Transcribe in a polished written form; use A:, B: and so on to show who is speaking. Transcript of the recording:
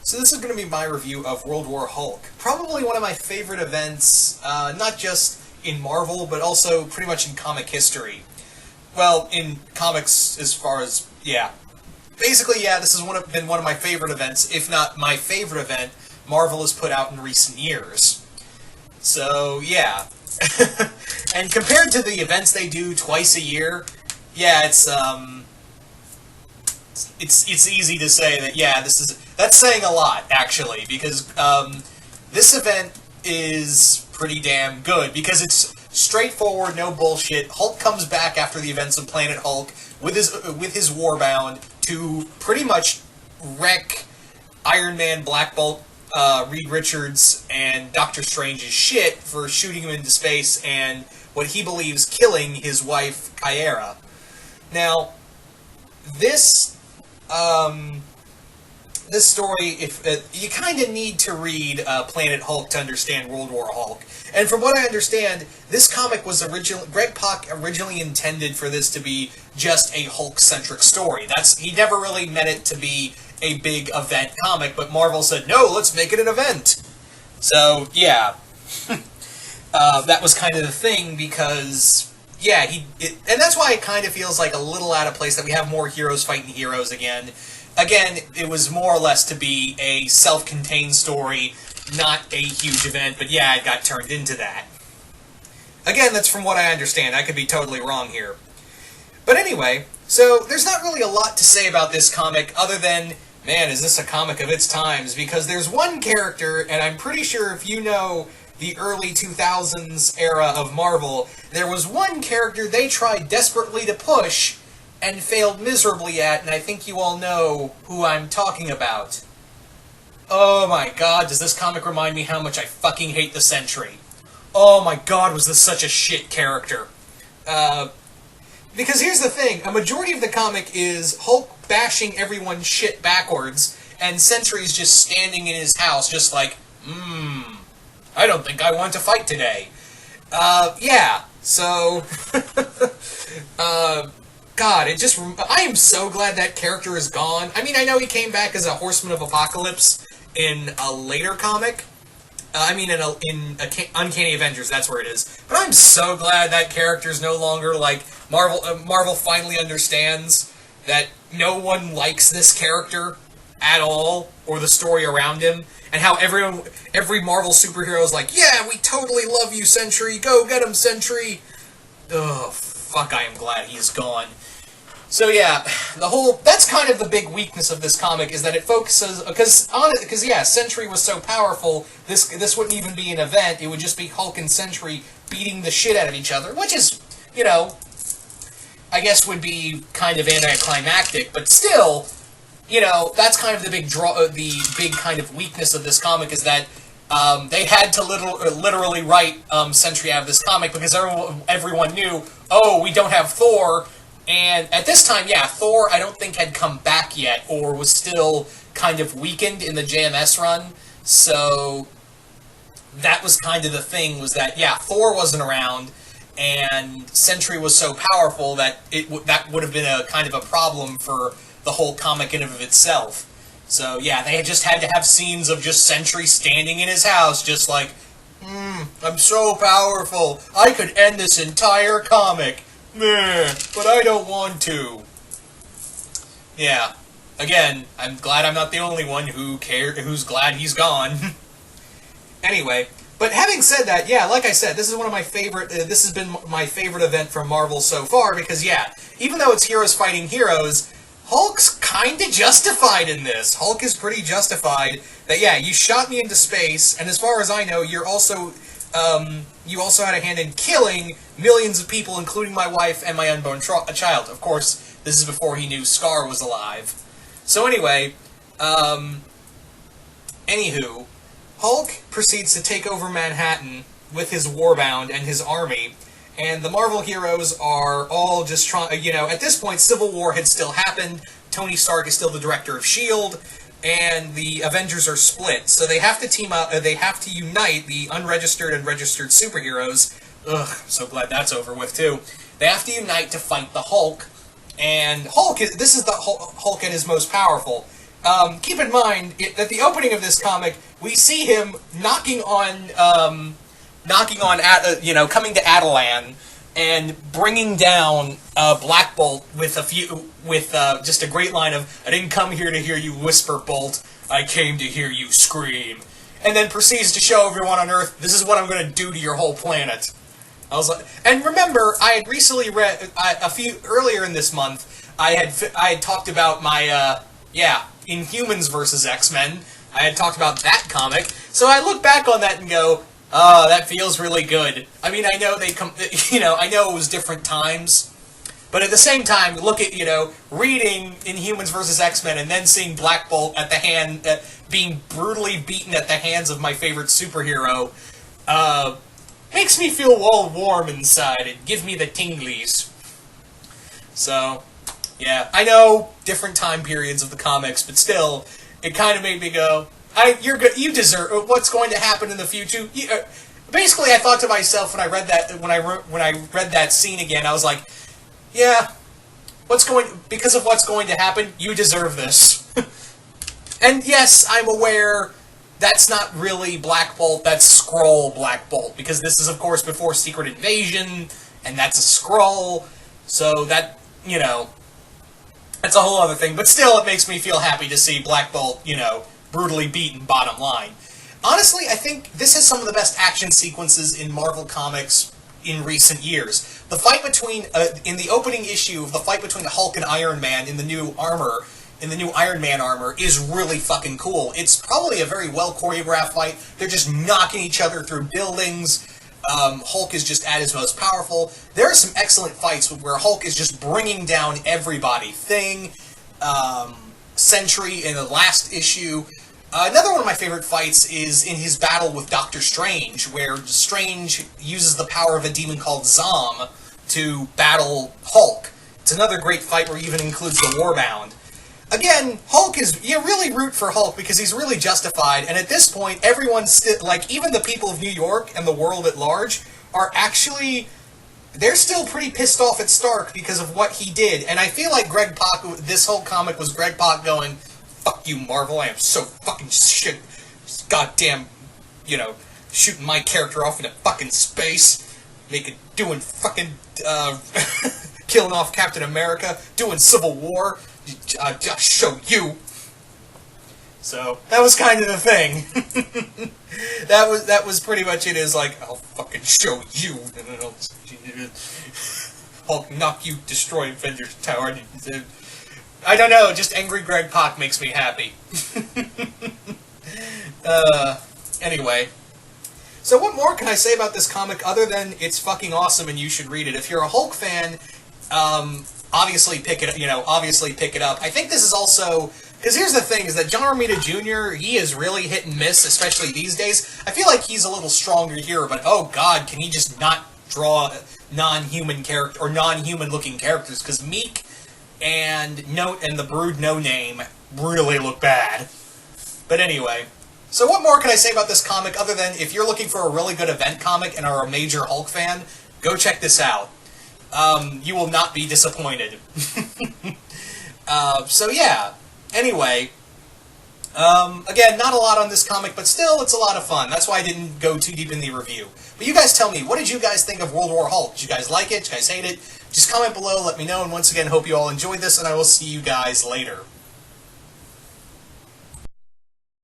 A: So this is going to be my review of World War Hulk. Probably one of my favorite events, not just in Marvel, but also pretty much in comic history. Well, in comics as far as, yeah. Basically, yeah, this has been one of my favorite events, if not my favorite event Marvel has put out in recent years. So, yeah. And compared to the events they do twice a year, yeah, it's easy to say that, yeah, that's saying a lot, actually, because this event is pretty damn good, because it's straightforward, no bullshit. Hulk comes back after the events of Planet Hulk with his Warbound to pretty much wreck Iron Man, Black Bolt, Reed Richards, and Doctor Strange's shit for shooting him into space and what he believes killing his wife, Kyra. Now, this story, you kind of need to read Planet Hulk to understand World War Hulk. And from what I understand, this comic was Greg Pak originally intended for this to be just a Hulk-centric story. He never really meant it to be a big event comic, but Marvel said, no, let's make it an event. So, yeah. That was kind of the thing, because, yeah, and that's why it kind of feels like a little out of place that we have more heroes fighting heroes again. Again, it was more or less to be a self-contained story, not a huge event, but yeah, it got turned into that. Again, that's from what I understand. I could be totally wrong here. But anyway, so there's not really a lot to say about this comic other than, man, is this a comic of its times? Because there's one character, and I'm pretty sure if you know the early 2000s era of Marvel, there was one character they tried desperately to push and failed miserably at, and I think you all know who I'm talking about. Oh my god, does this comic remind me how much I fucking hate the Sentry. Oh my god, was this such a shit character. Because here's the thing, a majority of the comic is Hulk bashing everyone's shit backwards, and Sentry's just standing in his house just like, I don't think I want to fight today. Yeah, so... God, I am so glad that character is gone. I mean, I know he came back as a Horseman of Apocalypse in a later comic. In Uncanny Avengers, that's where it is. But I'm so glad that character is no longer, like, Marvel finally understands that no one likes this character at all, or the story around him, and how every Marvel superhero is like, yeah, we totally love you, Sentry, go get him, Sentry! Ugh, fuck, I am glad he is gone. So yeah, that's kind of the big weakness of this comic, is that it focuses, because yeah, Sentry was so powerful, this wouldn't even be an event, it would just be Hulk and Sentry beating the shit out of each other, which is, you know, I guess would be kind of anticlimactic, but still, you know, that's kind of the big kind of weakness of this comic, is that they had to literally write Sentry out of this comic, because everyone knew, oh, we don't have Thor. And at this time, yeah, Thor, I don't think had come back yet, or was still kind of weakened in the JMS run. So that was kind of the thing, was that, yeah, Thor wasn't around, and Sentry was so powerful that that would have been a kind of a problem for the whole comic in and of itself. So yeah, they just had to have scenes of just Sentry standing in his house, just like, I'm so powerful, I could end this entire comic. Meh, but I don't want to. Yeah. Again, I'm glad I'm not the only one who's glad he's gone. Anyway, but having said that, yeah, like I said, this is one of my favorite, this has been my favorite event from Marvel so far, because yeah, even though it's heroes fighting heroes, Hulk's kinda justified in this. Hulk is pretty justified that, yeah, you shot me into space, and as far as I know, you also had a hand in killing millions of people, including my wife and my unborn child. Of course, this is before he knew Scar was alive. So anyway, anywho, Hulk proceeds to take over Manhattan with his Warbound and his army, and the Marvel heroes are all just trying, you know, at this point, Civil War had still happened, Tony Stark is still the director of S.H.I.E.L.D., and the Avengers are split, so they have to team up, they have to unite the unregistered and registered superheroes. Ugh, I'm so glad that's over with, too. They have to unite to fight the Hulk, and this is the Hulk at his most powerful. keep in mind that the opening of this comic, we see him coming to Adelan and bringing down Black Bolt with just a great line of, "I didn't come here to hear you whisper, Bolt. I came to hear you scream." And then proceeds to show everyone on Earth, "This is what I'm going to do to your whole planet." I was like, and remember, I had recently read earlier in this month. I had talked about my Inhumans versus X-Men. I had talked about that comic, so I look back on that and go, "Oh, that feels really good." I mean, I know I know it was different times, but at the same time, look at reading Inhumans versus X-Men and then seeing Black Bolt being brutally beaten at the hands of my favorite superhero. Makes me feel all warm inside and give me the tinglies. So, yeah, I know different time periods of the comics, but still, it kind of made me go, "You're good. You deserve what's going to happen in the future." Basically, I thought to myself when I read that scene again, I was like, "Yeah, because of what's going to happen, you deserve this." And yes, I'm aware. That's not really Black Bolt, that's Skrull Black Bolt, because this is, of course, before Secret Invasion, and that's a Skrull, so that, that's a whole other thing, but still it makes me feel happy to see Black Bolt, brutally beaten, bottom line. Honestly, I think this has some of the best action sequences in Marvel Comics in recent years. The fight in the opening issue of the fight between Hulk and Iron Man in the new Iron Man armor, is really fucking cool. It's probably a very well choreographed fight. They're just knocking each other through buildings. Hulk is just at his most powerful. There are some excellent fights where Hulk is just bringing down everybody. Thing, Sentry in the last issue. Another one of my favorite fights is in his battle with Doctor Strange, where Strange uses the power of a demon called Zom to battle Hulk. It's another great fight where he even includes the Warbound. Again, you really root for Hulk because he's really justified, and at this point, everyone's even the people of New York and the world at large are actually, they're still pretty pissed off at Stark because of what he did, and I feel like Greg Pak, this whole comic was Greg Pak going, "Fuck you, Marvel, I am so fucking shit, goddamn, shooting my character off into fucking space, doing fucking, killing off Captain America, doing Civil War, I'll just show you." So that was kind of the thing. that was pretty much it. Is like, "I'll fucking show you," and then Hulk knock you, destroy Avengers Tower. I don't know. Just angry Greg Pak makes me happy. Anyway. So what more can I say about this comic other than it's fucking awesome and you should read it? If you're a Hulk fan, obviously pick it up. I think this is also, because here's the thing, is that John Romita Jr., he is really hit and miss, especially these days. I feel like he's a little stronger here, but oh god, can he just not draw non-human character, or non-human looking characters, because Meek and the Brood No Name really look bad. But anyway, so what more can I say about this comic other than if you're looking for a really good event comic and are a major Hulk fan, go check this out. You will not be disappointed. So yeah, anyway, again, not a lot on this comic, but still, it's a lot of fun. That's why I didn't go too deep in the review. But you guys tell me, what did you guys think of World War Hulk? Did you guys like it? Did you guys hate it? Just comment below, let me know, and once again, hope you all enjoyed this, and I will see you guys later.